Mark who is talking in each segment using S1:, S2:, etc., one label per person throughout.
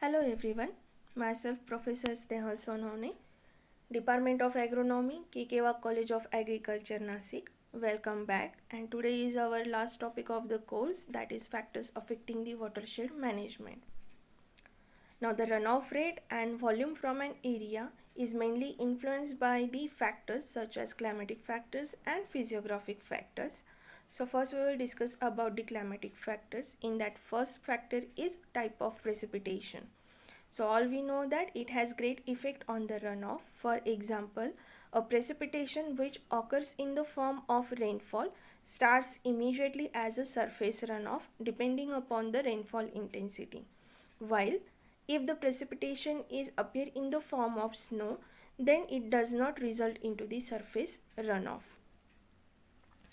S1: Hello everyone, myself Professor Snehal Sonone, Department of Agronomy, Kekewa College of Agriculture, Nasik. Welcome back, and today is our last topic of the course, that is factors affecting the watershed management. Now the runoff rate and volume from an area is mainly influenced by the factors such as climatic factors and physiographic factors. So first we will discuss about the climatic factors. In that, first factor is type of precipitation. So all we know that it has great effect on the runoff. For example, a precipitation which occurs in the form of rainfall starts immediately as a surface runoff depending upon the rainfall intensity. While if the precipitation is appear in the form of snow, then it does not result into the surface runoff,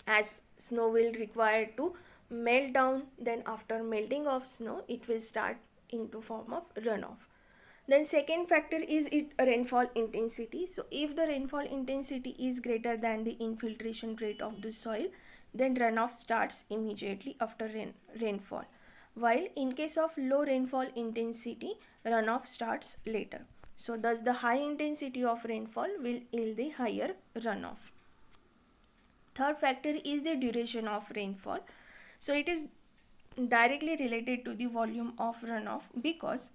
S1: as snow will require to melt down. Then after melting of snow, it will start into form of runoff. Then second factor is rainfall intensity. So if the rainfall intensity is greater than the infiltration rate of the soil, then runoff starts immediately after rainfall. While in case of low rainfall intensity, runoff starts later. So thus the high intensity of rainfall will yield the higher runoff. Third factor is the duration of rainfall. So it is directly related to the volume of runoff, because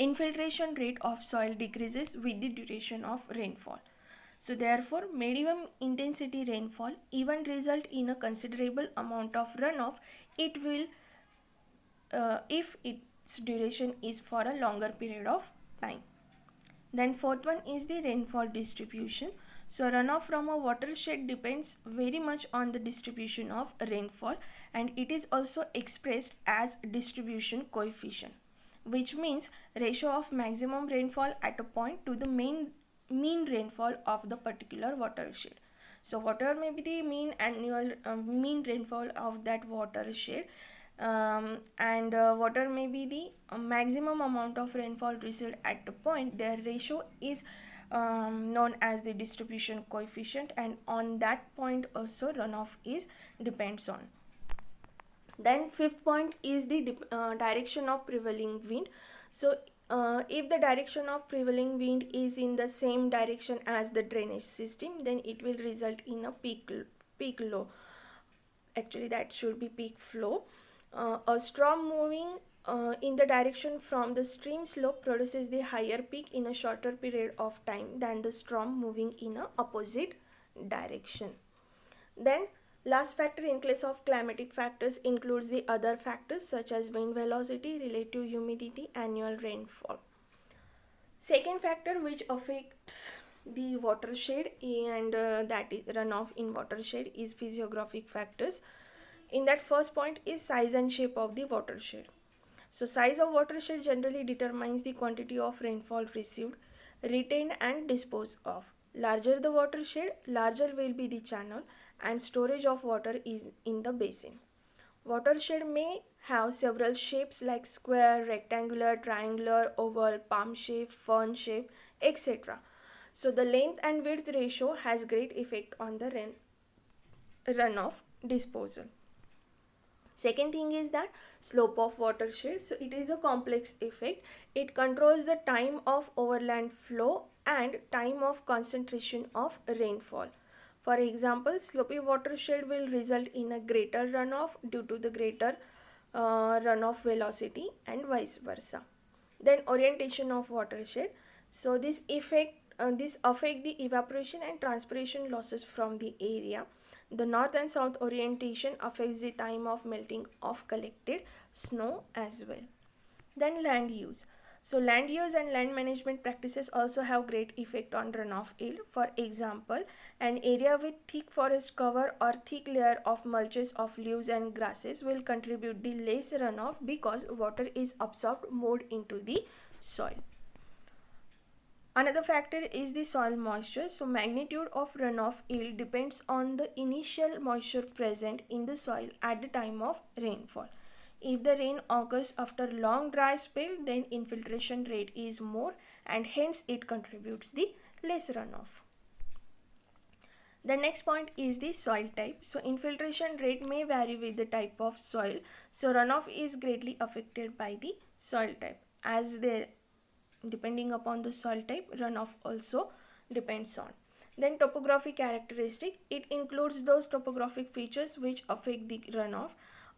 S1: infiltration rate of soil decreases with the duration of rainfall. So therefore, medium intensity rainfall even result in a considerable amount of runoff. It will if its duration is for a longer period of time. Then fourth one is the rainfall distribution. So runoff from a watershed depends very much on the distribution of rainfall, and it is also expressed as distribution coefficient, which means ratio of maximum rainfall at a point to the mean rainfall of the particular watershed. So whatever may be the mean rainfall of that watershed, and whatever may be the maximum amount of rainfall received at the point, their ratio is known as the distribution coefficient, and on that point also runoff is depends on. Then fifth point is the direction of prevailing wind. So if the direction of prevailing wind is in the same direction as the drainage system, then it will result in a peak low. Actually that should be peak flow. A storm moving in the direction from the stream slope produces the higher peak in a shorter period of time than the storm moving in a opposite direction. Then last factor in case of climatic factors includes the other factors such as wind velocity, relative humidity, annual rainfall. Second factor which affects the watershed and that is runoff in watershed is physiographic factors. In that, first point is size and shape of the watershed. So size of watershed generally determines the quantity of rainfall received, retained and disposed of. Larger the watershed, larger will be the channel and storage of water is in the basin. Watershed may have several shapes like square, rectangular, triangular, oval, palm shape, fern shape, etc. So the length and width ratio has great effect on the runoff disposal. Second thing is that slope of watershed. So it is a complex effect. It controls the time of overland flow and time of concentration of rainfall. For example, slopey watershed will result in a greater runoff due to the greater runoff velocity and vice versa. Then orientation of watershed. So this affect the evaporation and transpiration losses from the area. The north and south orientation affects the time of melting of collected snow as well. Then land use. So land use and land management practices also have great effect on runoff yield. For example, an area with thick forest cover or thick layer of mulches of leaves and grasses will contribute the less runoff because water is absorbed more into the soil. Another factor is the soil moisture. So magnitude of runoff yield depends on the initial moisture present in the soil at the time of rainfall. If the rain occurs after long dry spell, then infiltration rate is more and hence it contributes the less runoff. The next point is the soil type. So infiltration rate may vary with the type of soil. So runoff is greatly affected by the soil type. as they depending upon the soil type, runoff also depends on. Then topographic characteristic, it includes those topographic features which affect the runoff.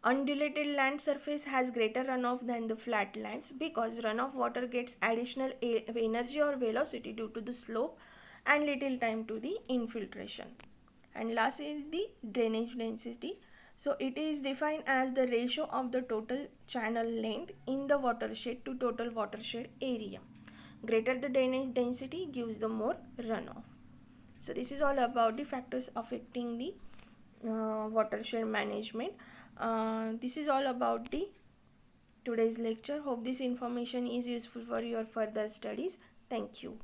S1: Undulated land surface has greater runoff than the flat lands because runoff water gets additional energy or velocity due to the slope and little time to the infiltration. And last is the drainage density. So it is defined as the ratio of the total channel length in the watershed to total watershed area. Greater the drainage density gives the more runoff. So this is all about the factors affecting the watershed management. This is all about the today's lecture. Hope this information is useful for your further studies. Thank you.